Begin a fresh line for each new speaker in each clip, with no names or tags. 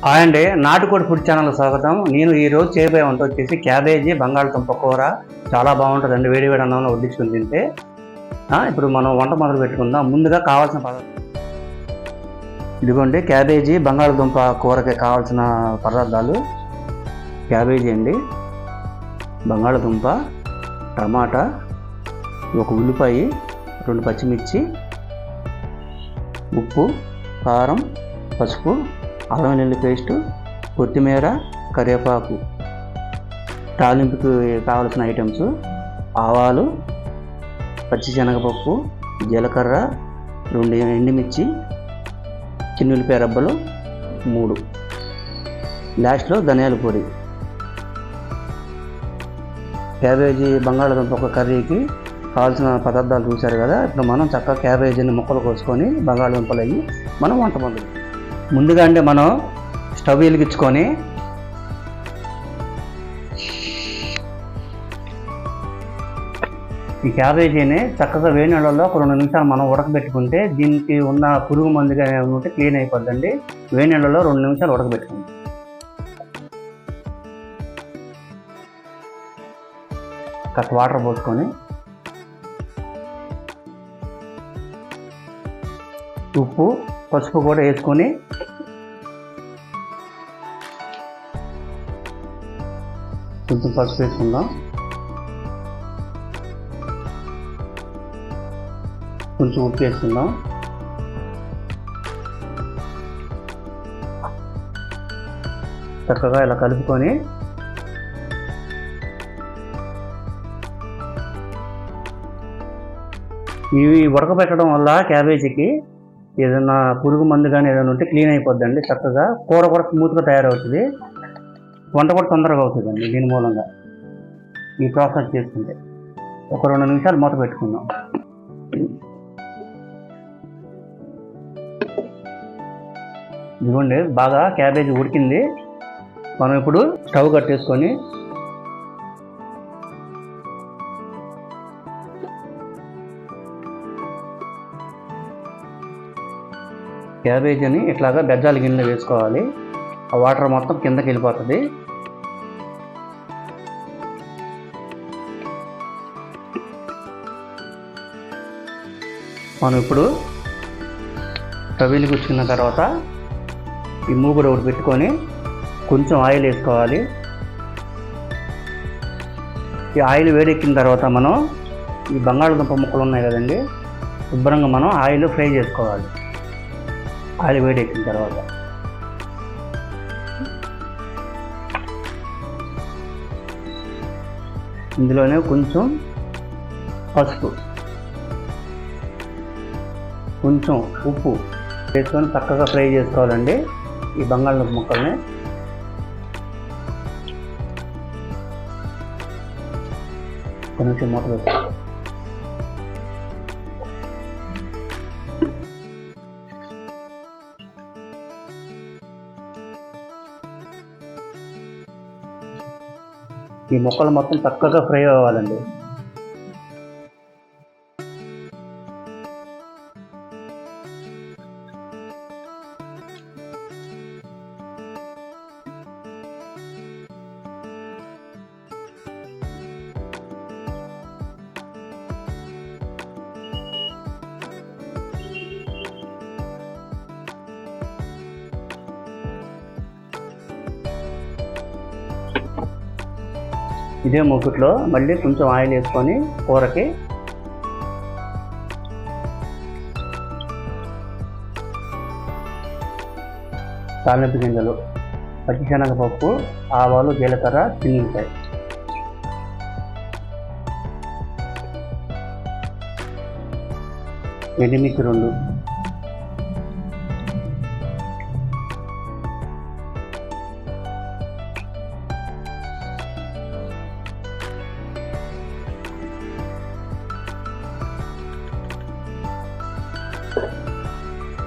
Hi అండి, నాటుకోడి food channel స్వాగతం. నేను ఈరోజు చేయబోయే వంట వచ్చేసి క్యాబేజీ బంగాళదుంప కూర. చాలా బాగుంటుందండి, వేడి వేడి అన్నంలో వడ్డించుకుని తింటే. ఇప్పుడు మనం వంట మొదలు పెట్టుకుందాం. ముందుగా కావాల్సిన పదార్థాలు ఇదిగోండి. క్యాబేజీ బంగాళదుంప కూరకి కావాల్సిన పదార్థాలు: క్యాబేజీ అండి, బంగాళదుంప, టమాటా, ఒక ఉల్లిపాయ, 2 పచ్చిమిర్చి, ఉప్పు, కారం, పసుపు, అల్లం వెల్లుల్లి పేస్టు, కొత్తిమీర, కరివేపాకు. తాలింపుకి కావాల్సిన ఐటమ్స్: ఆవాలు, పచ్చిశనగపప్పు, జీలకర్ర, 2 ఎండుమిర్చి, చిన్నుల్లిపాయ రబ్బలు 3, లాస్ట్లో ధనియాల పొడి. క్యాబేజీ బంగాళదుంప ఒక కర్రీకి కావాల్సిన పదార్థాలు చూశారు కదా. ఇప్పుడు మనం చక్కగా క్యాబేజీని ముక్కలు కోసుకొని బంగాళదుంపలు అయ్యి మనం వంట మొదలు. ముందుగా అంటే మనం స్టవ్ వెలిగించుకొని ఈ క్యాబేజీని చక్కగా వేడి నీళ్ళలో ఒక 2 నిమిషాలు మనం ఉడకబెట్టుకుంటే దీనికి ఉన్న పురుగు మందుగా ఉంటే క్లీన్ అయిపోద్దండి. వేడి నీళ్ళలో 2 నిమిషాలు ఉడకబెట్టుకుంది. కాస్త వాటర్ పోసుకొని ఉప్పు, పసుపు కూడా వేసుకొని కొంచెం పసుపు వేసుకుందాం, కొంచెం ఉప్పు వేసుకుందాం, చక్కగా ఇలా కలుపుకొని ఇవి ఉడకబెట్టడం వల్ల క్యాబేజీకి ఏదైనా పురుగు మందు కానీ ఏదైనా ఉంటే క్లీన్ అయిపోద్దండి. చక్కగా కూర కూడా స్మూత్గా తయారవుతుంది, వంట కూడా తొందరగా అవుతుందండి. దీని మూలంగా ఈ ప్రాసెస్ చేసుకుంటే ఒక 2 నిమిషాలు మూత పెట్టుకుందాం. ఇదిగోండి, బాగా క్యాబేజీ ఉడికింది. మనం ఇప్పుడు స్టవ్ కట్టేసుకొని క్యాబేజీని ఇట్లాగా బెజ్జాల గిన్నెలో వేసుకోవాలి. ఆ వాటర్ మొత్తం కిందకి వెళ్ళిపోతుంది. మనం ఇప్పుడు స్టవ్ వెలిగించుకున్న తర్వాత ఈ మూగుడు ఒకటి పెట్టుకొని కొంచెం ఆయిల్ వేసుకోవాలి. ఈ ఆయిల్ వేడెక్కిన తర్వాత మనం ఈ బంగాళదుంప ముక్కలు ఉన్నాయి కదండి, శుభ్రంగా మనం ఆయిల్ ఫ్రై చేసుకోవాలి. ఆయిల్ వేడెక్కిన తర్వాత ఇందులోనే కొంచెం పసుపు, కొంచెం ఉప్పు వేసుకొని చక్కగా ఫ్రై చేసుకోవాలండి ఈ బంగాళదుంప ముక్కల్ని. కొంచెం మూత వేసుకోవాలి. ఈ ముక్కలు మొత్తం చక్కగా ఫ్రై అవ్వాలండి. ఇదే మూకుట్లో మళ్ళీ కొంచెం ఆయిల్ వేసుకొని కూరకి తాలింపు గింజలు, పచ్చిశనగపప్పు, ఆవాలు, జీలకర్ర, చిన్నులపాయ, ఎండుమిర్చి 2,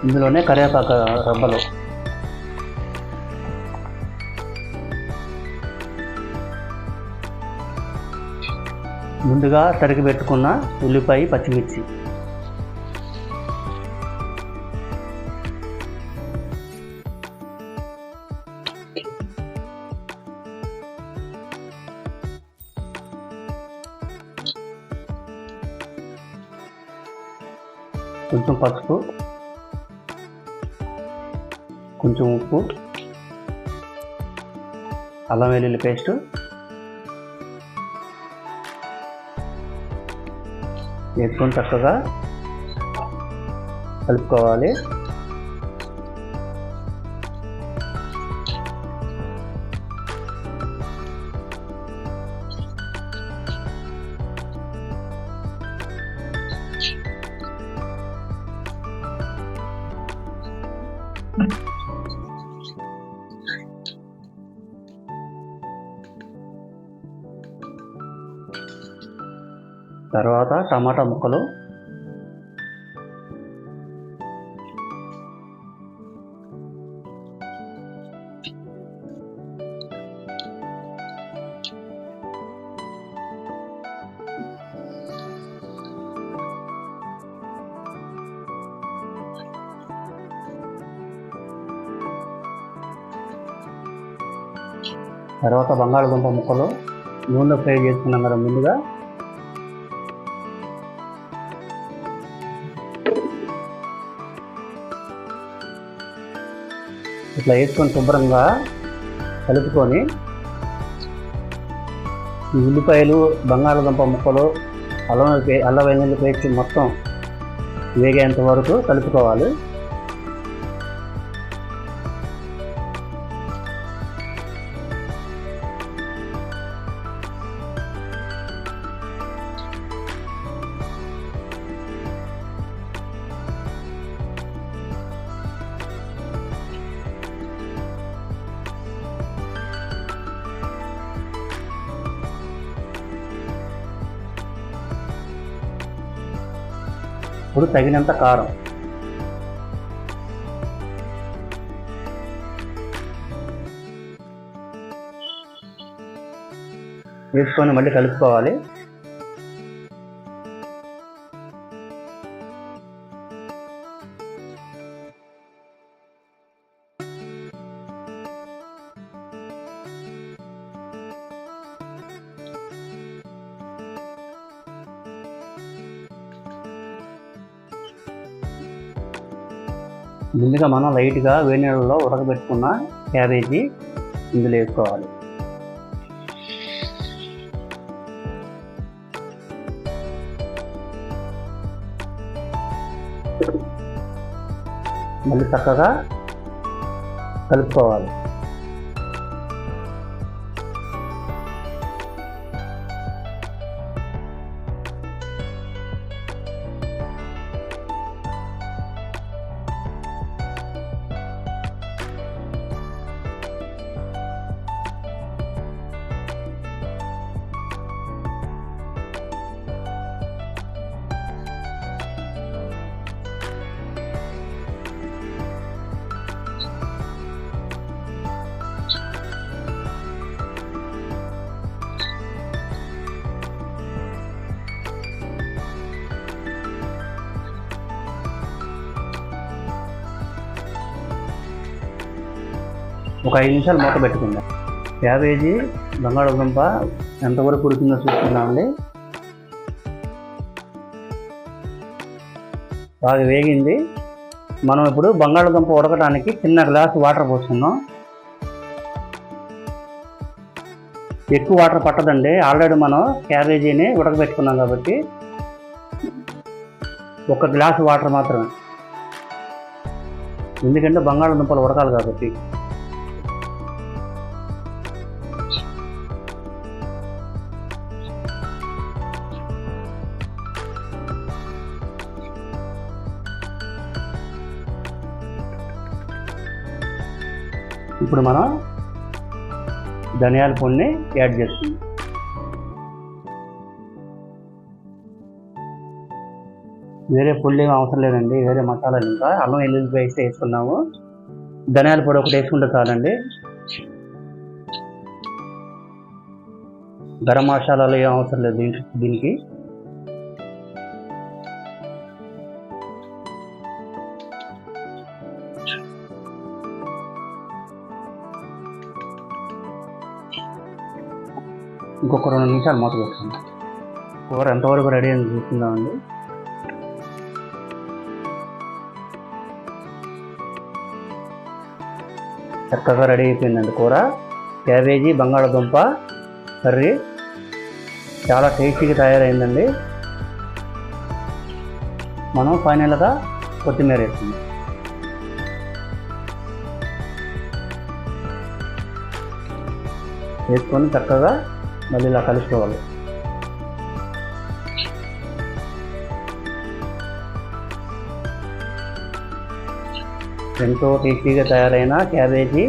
ఇందులోనే కరివేపాకు రబ్బలు, ముందుగా తరిగి పెట్టుకున్న ఉల్లిపాయ, పచ్చిమిర్చి, కొంచెం పసుపు, కొంచెం ఉప్పు, అల్లం వెల్లుల్లి పేస్టు, వేసుకొని చక్కగా కలుపుకోవాలి. తర్వాత టమాటా ముక్కలు, తర్వాత బంగాళదుంప ముక్కలు నూనెలో ఫ్రై చేసుకున్నాం కదా ముందుగా, ఇట్లా వేసుకొని శుభ్రంగా కలుపుకొని ఉల్లిపాయలు, బంగాళదుంప ముక్కలు, అల్లం వెల్లుల్లి పేస్ట్ మొత్తం వేగేంత వరకు కలుపుకోవాలి. ఇప్పుడు తగినంత కారం, వేసుకొని మళ్ళీ కలుపుకోవాలి. ముందుగా మనం లైట్గా వేడి నీళ్ళలో ఉడకబెట్టుకున్న క్యాబేజీ ఇందులో వేసుకోవాలి. మళ్ళీ చక్కగా కలుపుకోవాలి. ఒక 5 నిమిషాలు మూత పెట్టుకుందాం. క్యాబేజీ, బంగాళదుంప ఎంతవరకు ఉడికిందో చూసుకుందామండి. బాగా వేగింది. మనం ఇప్పుడు బంగాళదుంప ఉడకడానికి చిన్న గ్లాసు వాటర్ పోసుకుందాం. ఎక్కువ వాటర్ పట్టదండి, ఆల్రెడీ మనం క్యాబేజీని ఉడకబెట్టుకున్నాం కాబట్టి 1 గ్లాసు వాటర్ మాత్రమే, ఎందుకంటే బంగాళదుంపలు ఉడకాలి కాబట్టి. ఇప్పుడు మనం ధనియాల పొడిని యాడ్ చేస్తున్నాం. వేరే పొడి ఏమి అవసరం లేదండి, వేరే మసాలాలు ఇంకా అల్లం వెల్లుల్లి పేస్ట్ వేసుకున్నాము. ధనియాల పొడి ఒకటి వేసుకుంటే చాలండి. గరం మసాలాలు ఏం అవసరం లేదు దీనికి. ఇంకొక 2 నిమిషాలు మూత పెట్టుకుందాం. కూర ఎంతవరకు రెడీ అని చూసుకుందామండి. చక్కగా రెడీ అయిపోయిందండి కూర. క్యాబేజీ బంగాళదుంప కర్రీ చాలా టేస్టీగా తయారైందండి. మనం ఫైనల్గా కొత్తిమీర వేస్తుంది. వేసుకొని చక్కగా మళ్ళీ ఇలా కలుసుకోవాలి. ఎంతో టేస్టీగా తయారైన క్యాబేజీ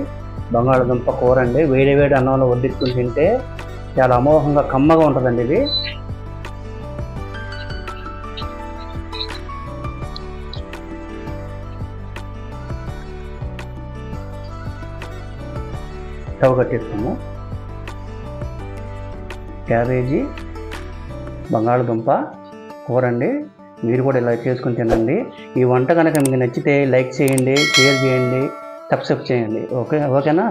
బంగాళదుంప కూర అండి. వేడి వేడి అన్నంలో వడ్డించుకుని తింటే చాలా అమోఘంగా కమ్మగా ఉంటుందండి ఇది. స్టవ్ కట్టేస్తాము. క్యాబేజీ బంగాళదుంప కూర అండి. మీరు కూడా ఇలా చేసుకుని తినండి. ఈ వంట కనుక మీకు నచ్చితే లైక్ చేయండి, షేర్ చేయండి, సబ్స్క్రైబ్ చేయండి. ఓకేనా?